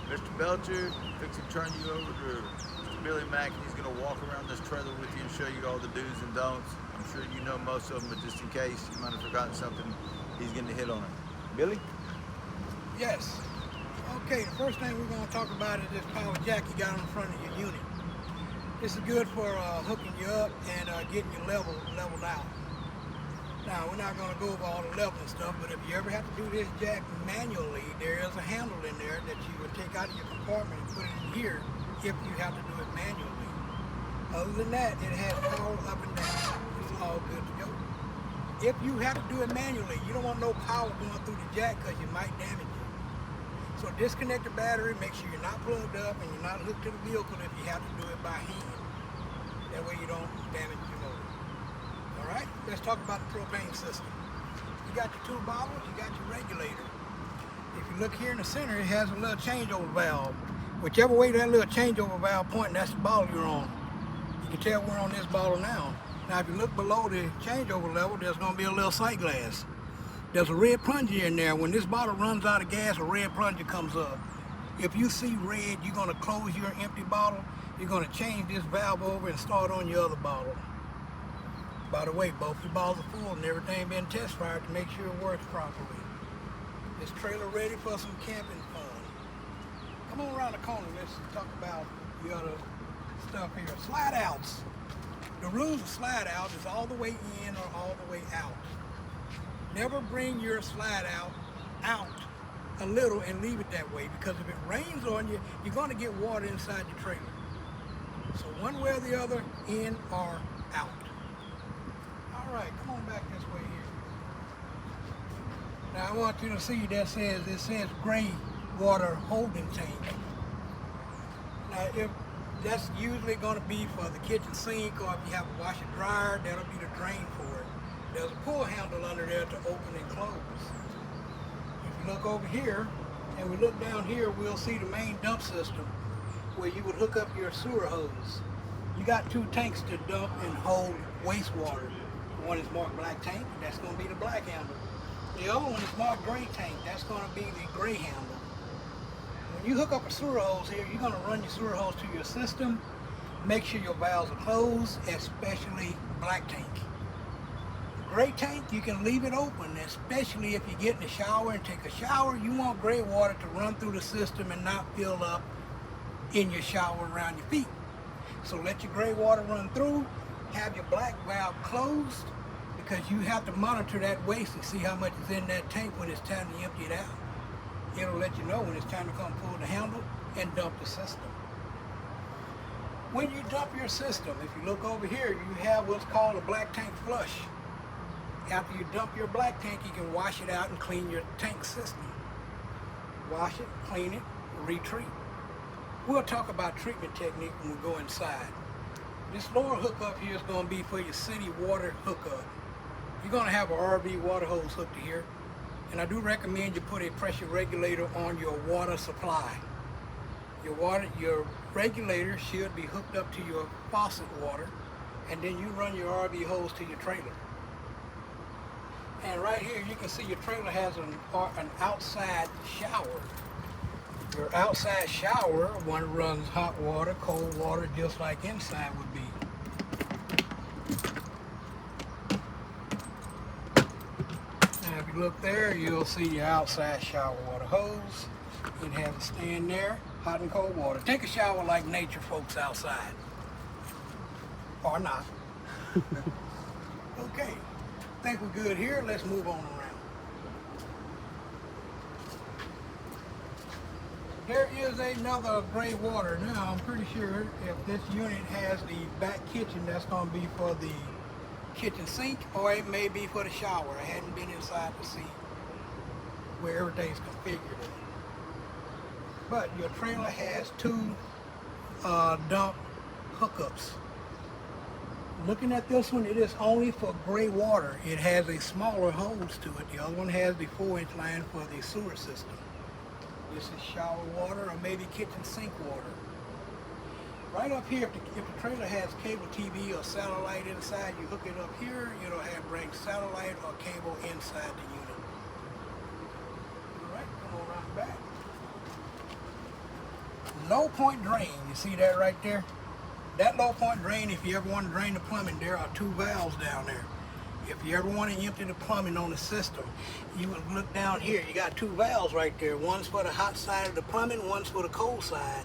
Mr. Belcher, fix to turn you over to Mr. Billy Mack, and he's going to walk around this trailer with you and show you all the do's and don'ts. I'm sure you know most of them, but just in case you might have forgotten something, he's going to hit on it. Billy? Yes. Okay, the first thing we're going to talk about is this power jack you got on the front of your unit. This is good for hooking you up and getting you leveled out. Now, we're not going to go over all the leveling stuff, but if you ever have to do this jack manually, there is a handle in there that you would take out of your compartment and put it in here if you have to do it manually. Other than that, it has power up and down. It's all good to go. If you have to do it manually, you don't want no power going through the jack because you might damage it. So disconnect the battery, make sure you're not plugged up and you're not hooked to the vehicle if you have to do it by hand. That way you don't damage your motor. All right, let's talk about the propane system. You got your two bottles, you got your regulator. If you look here in the center, it has a little changeover valve. Whichever way that little changeover valve pointing, that's the bottle you're on. You can tell we're on this bottle now. Now, if you look below the changeover level, there's going to be a little sight glass. There's a red plunger in there. When this bottle runs out of gas, a red plunger comes up. If you see red, you're going to close your empty bottle. You're going to change this valve over and start on your other bottle. By the way, both your bottles are full and everything been test fired to make sure it works properly. This trailer ready for some camping fun. Come on around the corner. Let's talk about the other stuff here. Slide outs. The rules of slide out is all the way in or all the way out. Never bring your slide out a little and leave it that way, because if it rains on you, you're going to get water inside your trailer. So one way or the other, in or out. All right, come on back this way here. Now I want you to see that it says gray water holding tank. Now if that's usually going to be for the kitchen sink, or if you have a washer dryer, that'll be the drain for it. There's a pull handle under there to open and close. If you look over here and we look down here, we'll see the main dump system where you would hook up your sewer hose. You got two tanks to dump and hold wastewater. One is marked black tank, that's going to be the black handle. The other one is marked gray tank, that's going to be the gray handle. When you hook up a sewer hose here, you're going to run your sewer hose to your system. Make sure your valves are closed, especially black tank. Gray tank, you can leave it open, especially if you get in the shower and take a shower. You want gray water to run through the system and not fill up in your shower around your feet. So let your gray water run through, have your black valve closed, because you have to monitor that waste and see how much is in that tank when it's time to empty it out. It'll let you know when it's time to come pull the handle and dump the system. When you dump your system, if you look over here, you have what's called a black tank flush. After you dump your black tank, you can wash it out and clean your tank system. Wash it, clean it, retreat. We'll talk about treatment technique when we go inside. This lower hookup here is going to be for your city water hookup. You're going to have an RV water hose hooked to here, and I do recommend you put a pressure regulator on your water supply. Your regulator should be hooked up to your faucet water, and then you run your RV hose to your trailer. And right here you can see your trailer has an outside shower. Your outside shower, one runs hot water, cold water, just like inside would be. Now if you look there, you'll see your outside shower water hose. It has a stand there, hot and cold water. Take a shower like nature folks outside. Or not. Okay, I think we're good here. Let's move on around. There is another gray water. Now, I'm pretty sure if this unit has the back kitchen, that's going to be for the kitchen sink, or it may be for the shower. I hadn't been inside to see where everything's configured. But your trailer has two dump hookups. Looking at this one, it is only for gray water. It has a smaller hose to it. The other one has the 4-inch line for the sewer system. This is shower water or maybe kitchen sink water. Right up here, if the trailer has cable TV or satellite inside, you hook it up here, it'll bring satellite or cable inside the unit. All right, come on around back. low point drain, you see that right there? That low point drain, if you ever want to drain the plumbing, there are 2 valves down there. If you ever want to empty the plumbing on the system, you would look down here. You got 2 valves right there. One's for the hot side of the plumbing, one's for the cold side.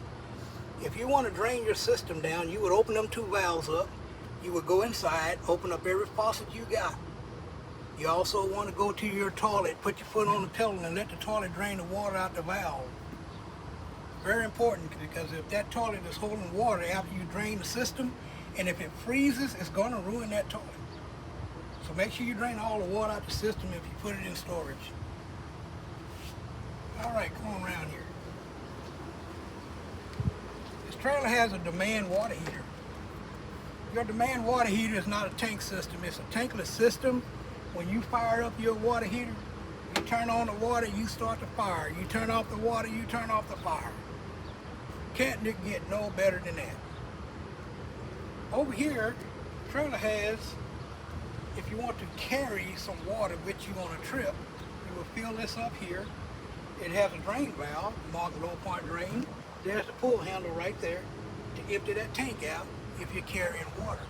If you want to drain your system down, you would open them 2 valves up. You would go inside, open up every faucet you got. You also want to go to your toilet, put your foot on the pedal and let the toilet drain the water out the valve. Very important, because if that toilet is holding water after you drain the system, and if it freezes, it's going to ruin that toilet. So make sure you drain all the water out the system if you put it in storage. All right, come on around here. This trailer has a demand water heater. Your demand water heater is not a tank system. It's a tankless system. When you fire up your water heater, you turn on the water, you start the fire. You turn off the water, you turn off the fire. Can't get no better than that. Over here, the trailer has, if you want to carry some water with you on a trip, you will fill this up here. It has a drain valve, marked low point drain. There's the pull handle right there to empty that tank out if you're carrying water.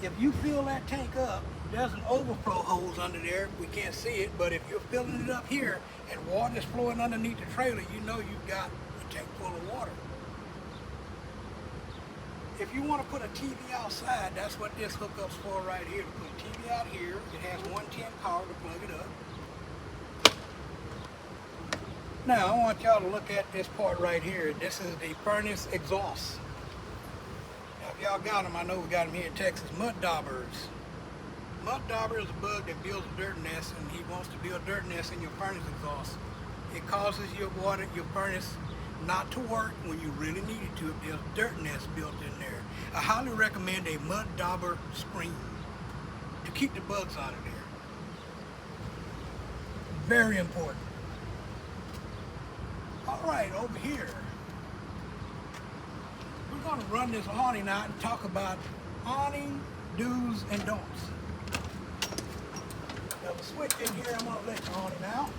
If you fill that tank up, there's an overflow hose under there. We can't see it, but if you're filling it up here and water is flowing underneath the trailer, you know you've got a tank full of water. If you want to put a TV outside, that's what this hookup's for right here. To put a TV out here, it has 110 power to plug it up. Now, I want y'all to look at this part right here. This is the furnace exhaust. Now, if y'all got them, I know we got them here in Texas, mud daubers. Mud dauber is a bug that builds a dirt nest, and he wants to build a dirt nest in your furnace exhaust. It causes your furnace not to work when you really need it to if there's a dirt nest built in there. I highly recommend a mud dauber screen to keep the bugs out of there. Very important. All right, over here, we're going to run this awning out and talk about awning do's and don'ts. There's a switch in here. I'm going to let the awning out.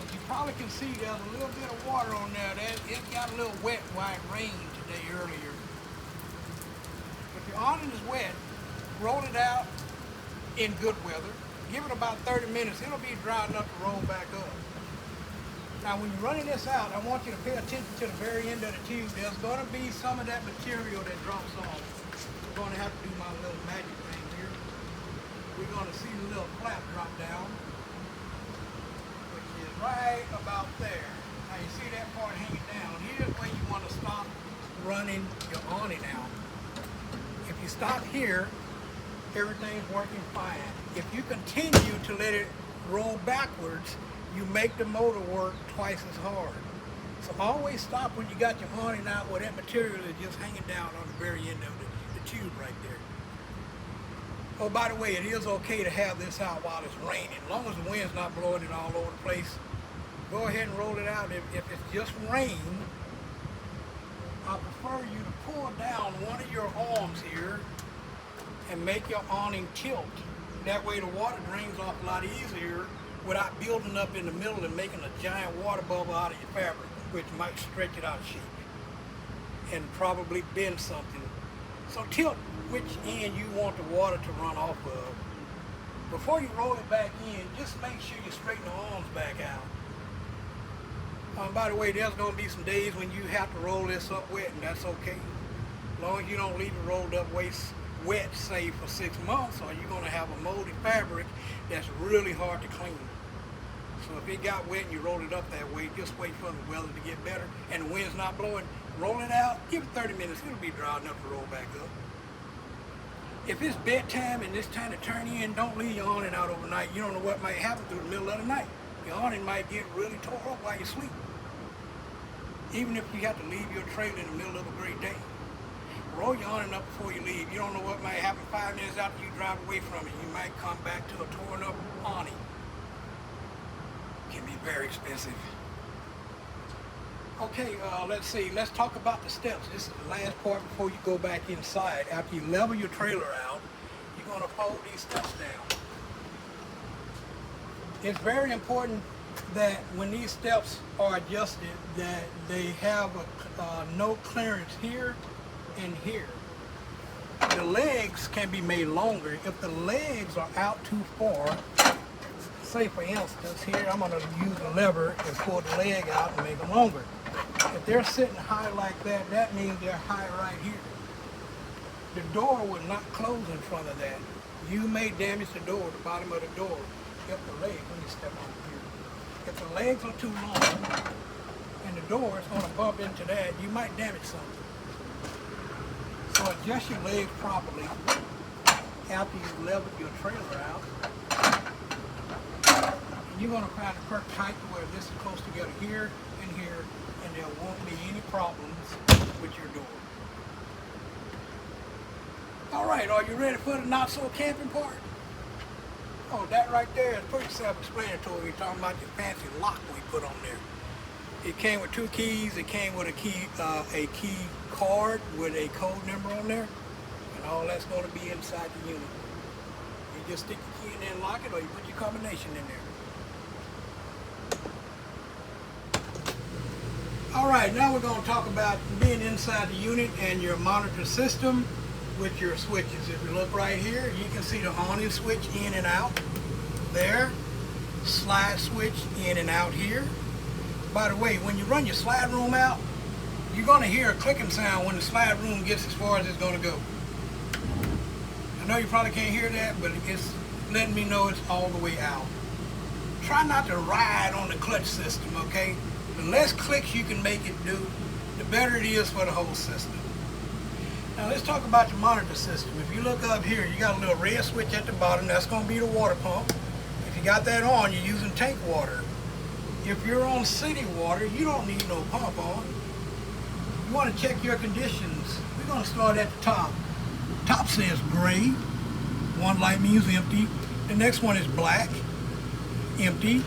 As you probably can see, there's a little bit of water on there. It got a little wet while it rained today earlier. If your awning is wet, roll it out in good weather. Give it about 30 minutes. It'll be dry enough to roll back up. Now, when you're running this out, I want you to pay attention to the very end of the tube. There's going to be some of that material that drops off. We're going to have to do my little magic thing here. We're going to see the little flap drop down, which is right about there. Now, you see that part hanging down. Here's where you want to stop running your awning out. If you stop here, everything's working fine. If you continue to let it roll backwards, you make the motor work twice as hard. So always stop when you got your awning out where that material is just hanging down on the very end of the tube right there. Oh, by the way, it is okay to have this out while it's raining. As long as the wind's not blowing it all over the place, go ahead and roll it out. If it's just rain, I prefer you to pull down one of your arms here and make your awning tilt. That way the water drains off a lot easier without building up in the middle and making a giant water bubble out of your fabric, which might stretch it out cheap and probably bend something. So tilt which end you want the water to run off of. Before you roll it back in, just make sure you straighten the arms back out. By the way, there's going to be some days when you have to roll this up wet, and that's okay. As long as you don't leave it rolled up wet, say, for 6 months, or you're going to have a moldy fabric that's really hard to clean. So if it got wet and you rolled it up that way, just wait for the weather to get better and the wind's not blowing. Roll it out, give it 30 minutes, it'll be dry enough to roll back up. If it's bedtime and it's time to turn in, don't leave your awning out overnight. You don't know what might happen through the middle of the night. Your awning might get really tore up while you sleep. Even if you have to leave your trailer in the middle of a great day. Roll your awning up before you leave. You don't know what might happen 5 minutes after you drive away from it. You might come back to a torn up awning. Can be very expensive. Okay, let's see. Let's talk about the steps. This is the last part before you go back inside. After you level your trailer out, you're going to fold these steps down. It's very important that when these steps are adjusted, that they have no clearance here and here. The legs can be made longer. If the legs are out too far, say for instance here, I'm going to use a lever and pull the leg out and make them longer. If they're sitting high like that, that means they're high right here. The door will not close in front of that. You may damage the door, the bottom of the door, if the leg, let me step over here. If the legs are too long and the door is going to bump into that, you might damage something. So adjust your legs properly after you've leveled your trailer out. And you're going to find a perk tight to where this is close together here and here, and there won't be any problems with your door. All right, are you ready for the not so camping part? Oh, that right there is pretty self-explanatory. You're talking about your fancy lock we put on there. It came with 2 keys. It came with a key card with a code number on there, and all that's going to be inside the unit. You just stick the key in there and lock it, or you put your combination in there. All right, now we're going to talk about being inside the unit and your monitor system with your switches. If you look right here, you can see the on-in switch in and out there, slide switch in and out here. By the way, when you run your slide room out, you're going to hear a clicking sound when the slide room gets as far as it's going to go. I know you probably can't hear that, but it's letting me know it's all the way out. Try not to ride on the clutch system, okay? The less clicks you can make it do, the better it is for the whole system. Now let's talk about your monitor system. If you look up here, you got a little red switch at the bottom. That's going to be the water pump. If you got that on, you're using tank water. If you're on city water, you don't need no pump on. You want to check your conditions. We're going to start at the top. Top says gray. One light means empty. The next one is black, empty.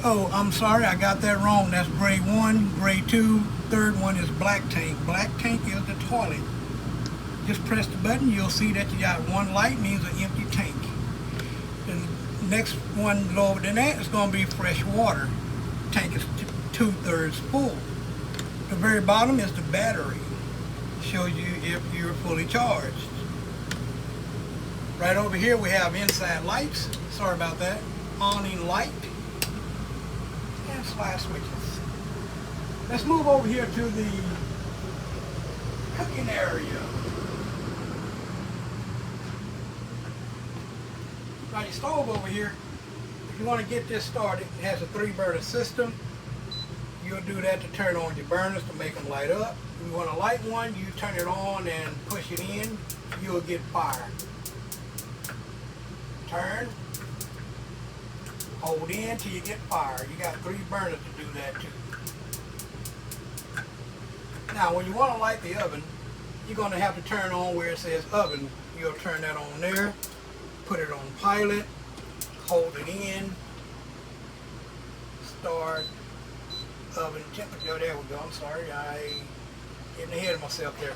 Oh, I'm sorry, I got that wrong. That's gray 1, gray 2. Third one is black tank. Black tank is the toilet. Just press the button, you'll see that you got one light, means an empty tank. The next one lower than that is going to be fresh water. Tank is 2/3 full. The very bottom is the battery. Shows you if you're fully charged. Right over here we have inside lights. Sorry about that. On-in light. And slide switches. Let's move over here to the cooking area. Now your stove over here, if you want to get this started, it has a 3-burner system. You'll do that to turn on your burners to make them light up. If you want to light one, you turn it on and push it in, you'll get fire. Turn, hold in till you get fire. You got 3 burners to do that too. Now, when you want to light the oven, you're going to have to turn on where it says oven. You'll turn that on there, put it on pilot, hold it in, start oven temperature. There we go. I'm sorry, I getting ahead of myself there.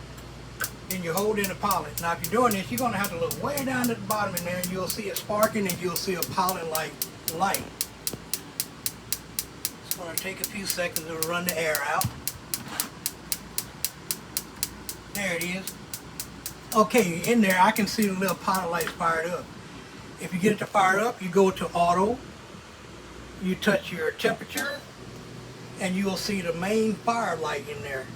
Then you hold in the pilot. Now, if you're doing this, you're going to have to look way down at the bottom in there, and you'll see it sparking, and you'll see a pilot-like light. It's going to take a few seconds to run the air out. There it is. Okay, in there I can see the little pilot lights fired up. If you get it to fire up, you go to auto, you touch your temperature, and you will see the main fire light in there.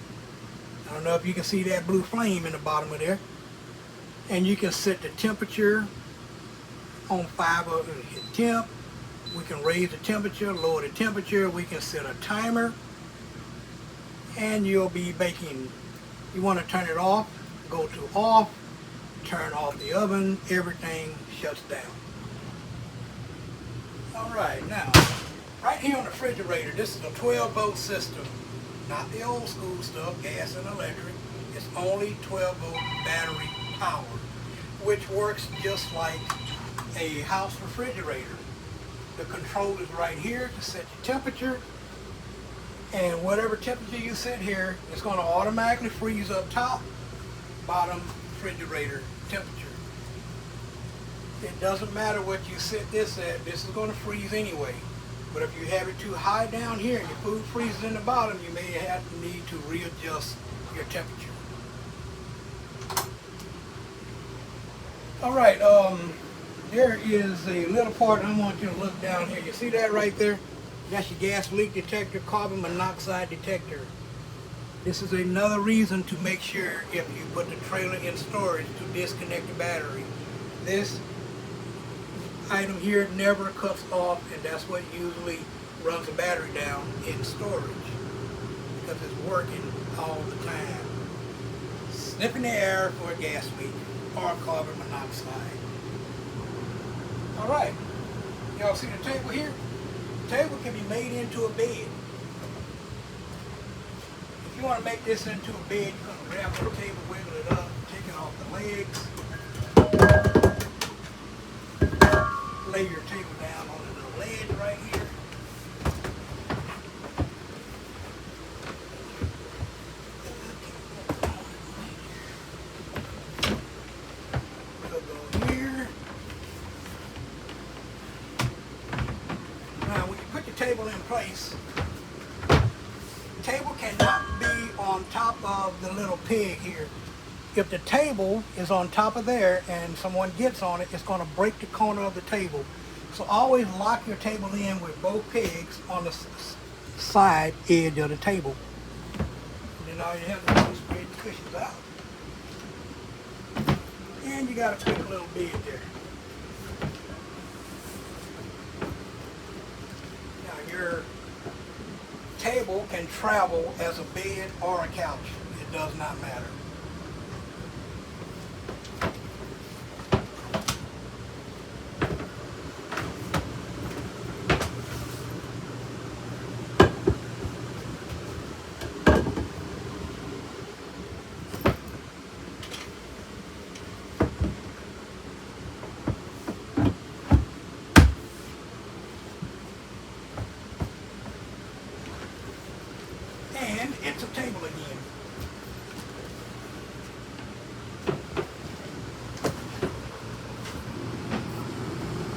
I don't know if you can see that blue flame in the bottom of there. And you can set the temperature on 5 or hit temp. We can raise the temperature, lower the temperature. We can set a timer, and you'll be baking. You want to turn it off, go to off, turn off the oven, everything shuts down. All right, now, right here on the refrigerator, this is a 12-volt system, not the old school stuff, gas and electric. It's only 12-volt battery power, which works just like a house refrigerator. The control is right here to set your temperature. And whatever temperature you set here, it's going to automatically freeze up top, bottom refrigerator temperature. It doesn't matter what you set this at, this is going to freeze anyway. But if you have it too high down here and your food freezes in the bottom, you may need to readjust your temperature. All right, there is a little part I want you to look down here. You see that right there? That's your gas leak detector, carbon monoxide detector. This is another reason to make sure if you put the trailer in storage to disconnect the battery. This item here never cuts off, and that's what usually runs the battery down in storage because it's working all the time. Sniffing the air for a gas leak or carbon monoxide. All right, y'all see the table here? The table can be made into a bed. If you want to make this into a bed, you're going to grab the table, wiggle it up, take it off the legs, lay your table down on the little ledge right here. Table in place. The table cannot be on top of the little peg here. If the table is on top of there and someone gets on it, it's going to break the corner of the table. So always lock your table in with both pegs on the side edge of the table. And then all you have to do is spread the cushions out. And you got a quick little bed there. Your table can travel as a bed or a couch. It does not matter. And it's a table again.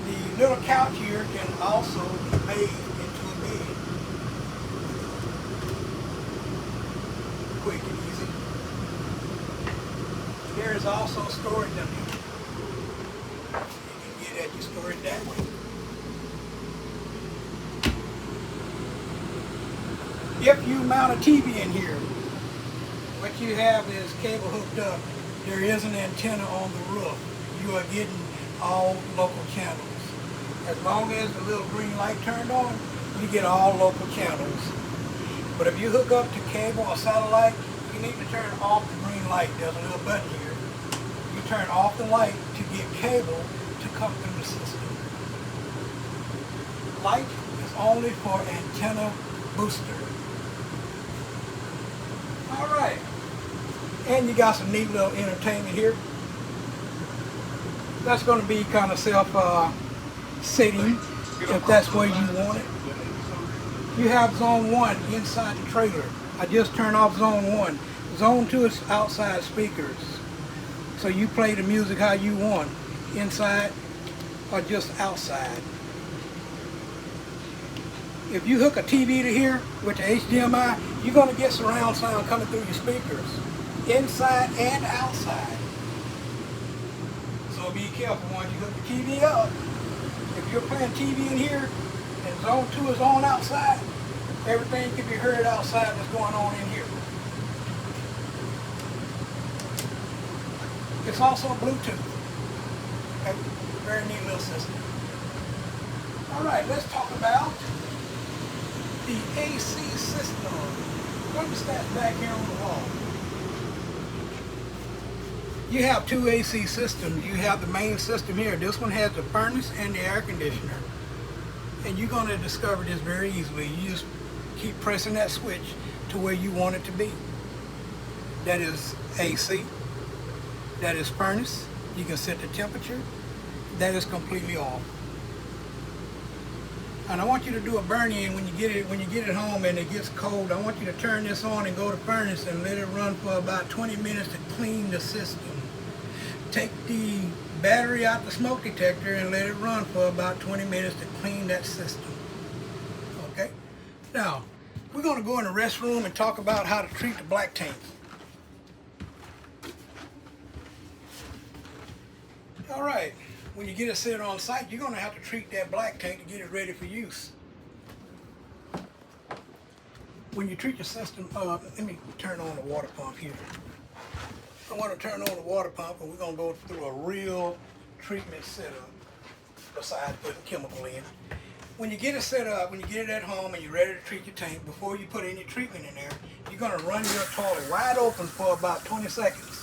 The little couch here can also be made into a bed. Quick and easy. There is also storage under here. You can get at your storage that way. If you mount a TV in here, what you have is cable hooked up. There is an antenna on the roof. You are getting all local channels. As long as the little green light turned on, you get all local channels. But if you hook up to cable or satellite, you need to turn off the green light. There's a little button here. You turn off the light to get cable to come through the system. Light is only for antenna booster. All right, and you got some neat little entertainment here. That's going to be kind of self-sitting if that's where you want it. You have zone 1 inside the trailer. I just turned off zone 1. Zone 2 is outside speakers. So you play the music how you want, inside or just outside. If you hook a TV to here with the HDMI, you're going to get surround sound coming through your speakers, inside and outside. So be careful once you hook the TV up. If you're playing TV in here and zone 2 is on outside, everything can be heard outside that's going on in here. It's also Bluetooth. Okay. Very neat little system. All right, let's talk about the AC system. What is that back here on the wall? You have two AC systems. You have the main system here. This one has the furnace and the air conditioner. And you're going to discover this very easily. You just keep pressing that switch to where you want it to be. That is AC. That is furnace. You can set the temperature. That is completely off. And I want you to do a burn-in when you get it home and it gets cold. I want you to turn this on and go to furnace and let it run for about 20 minutes to clean the system. Take the battery out the smoke detector and let it run for about 20 minutes to clean that system. Now, we're going to go in the restroom and talk about how to treat the black tank. All right, when you get it set on site, you're going to have to treat that black tank to get it ready for use. When you treat your system, let me turn on the water pump here. I want to turn on the water pump, and we're going to go through a real treatment setup besides putting chemical in. When you get it set up, when you get it at home and you're ready to treat your tank, before you put any treatment in there, you're going to run your toilet wide open for about 20 seconds.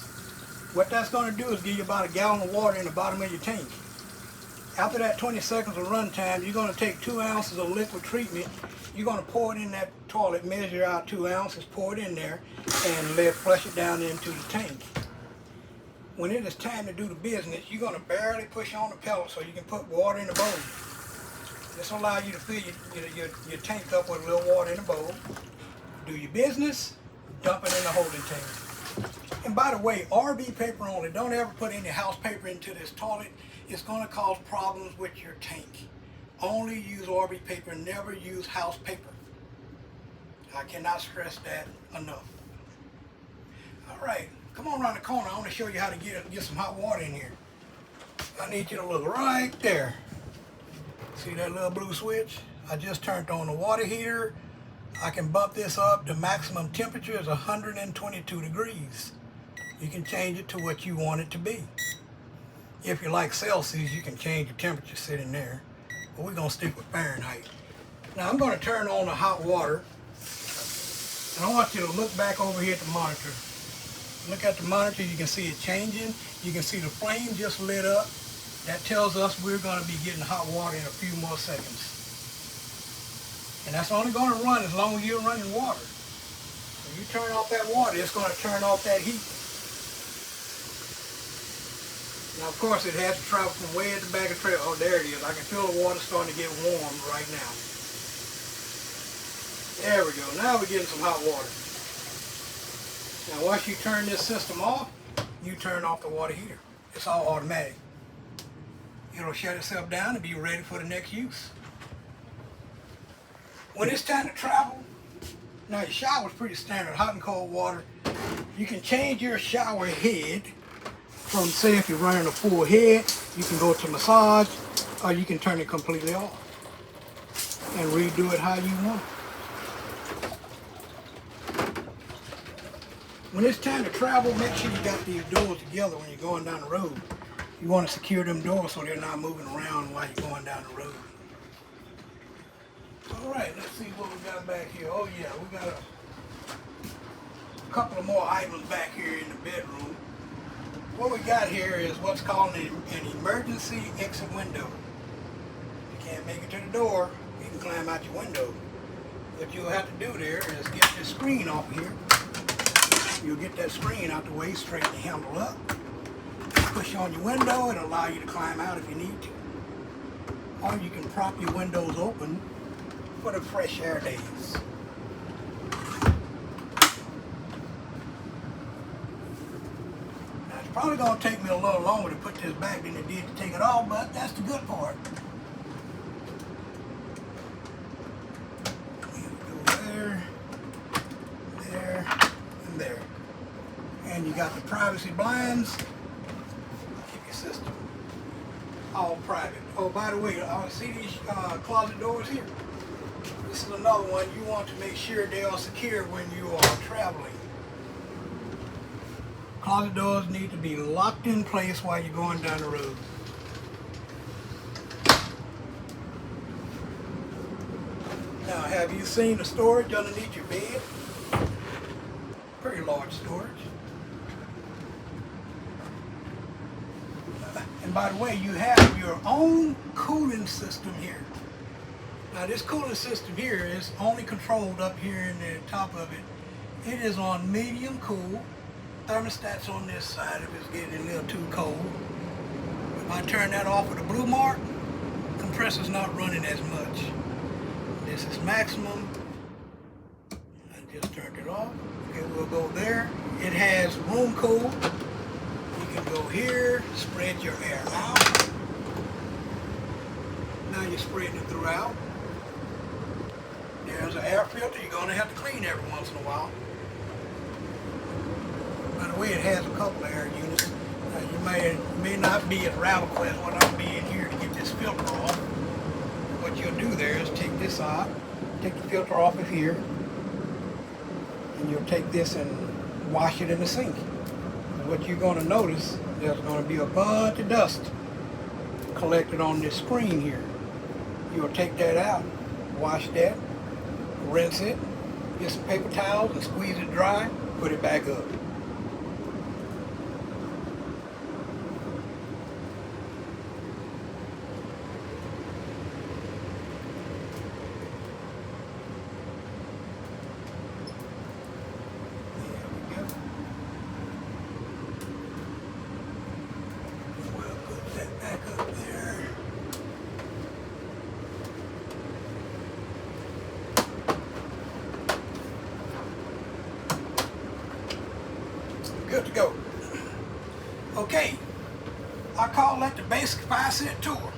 What that's going to do is give you about a gallon of water in the bottom of your tank. After that 20 seconds of run time, you're going to take 2 ounces of liquid treatment. You're going to pour it in that toilet, measure out 2 ounces, pour it in there, and let it flush it down into the tank. When it is time to do the business, you're going to barely push on the pedal so you can put water in the bowl. This will allow you to fill your tank up with a little water in the bowl. Do your business, dump it in the holding tank. And by the way, RB paper only. Don't ever put any house paper into this toilet. It's going to cause problems with your tank. Only use RB paper, never use house paper. I cannot stress that enough. All right, come on around the corner. I want to show you how to get some hot water in here. I need you to look right there. See that little blue switch? I just turned on the water heater. I can bump this up. The maximum temperature is 122 degrees. You can change it to what you want it to be. If you like Celsius, you can change the temperature sitting there. But we're going to stick with Fahrenheit. Now I'm going to turn on the hot water. And I want you to look back over here at the monitor. Look at the monitor. You can see it changing. You can see the flame just lit up. That tells us we're going to be getting hot water in a few more seconds. And that's only going to run as long as you're running water. When you turn off that water, it's going to turn off that heat. Now, of course, it has to travel from way at the back of the trailer. Oh, there it is. I can feel the water starting to get warm right now. There we go. Now we're getting some hot water. Now, once you turn this system off, you turn off the water heater. It's all automatic. It'll shut itself down and be ready for the next use. When it's time to travel, now your shower's pretty standard, hot and cold water. You can change your shower head from, say, if you're running a full head, you can go to massage, or you can turn it completely off and redo it how you want. When it's time to travel, make sure you got these doors together when you're going down the road. You want to secure them doors so they're not moving around while you're going down the road. All right, let's see what we got back here. Oh yeah, we got a couple of more items back here in the bedroom. What we got here is what's called an emergency exit window. If you can't make it to the door, you can climb out your window. What you'll have to do there is get this screen off here. You'll get that screen out the way, straighten the handle up. Push on your window, it'll allow you to climb out if you need to. Or you can prop your windows open for the fresh air days. Now it's probably going to take me a little longer to put this back than it did to take it off, but that's the good part. You go there, there, and there. And you got the privacy blinds. Keep your system all private. Oh, by the way, see these closet doors here? This is another one. You want to make sure they are secure when you are traveling. Closet doors need to be locked in place while you're going down the road. Now, have you seen the storage underneath your bed? Pretty large storage. And by the way, you have your own cooling system here. Now this cooling system here is only controlled up here in the top of it. It is on medium cool. Thermostat's on this side if it's getting a little too cold. If I turn that off with a blue mark, compressor's not running as much. This is maximum. I just turned it off. Okay, we'll go there. It has room cool. You can go here, spread your air out. Now you're spreading it throughout. There's an air filter you're going to have to clean every once in a while. By the way, it has a couple of air units. You may not be as radical as what I'm being here to get this filter off. What you'll do there is take this out, take the filter off of here, and you'll take this and wash it in the sink. And what you're going to notice, there's going to be a bunch of dust collected on this screen here. You'll take that out, wash that, rinse it, get some paper towels and squeeze it dry, put it back up. Good to go. Okay, I call that the basic 5-cent tour.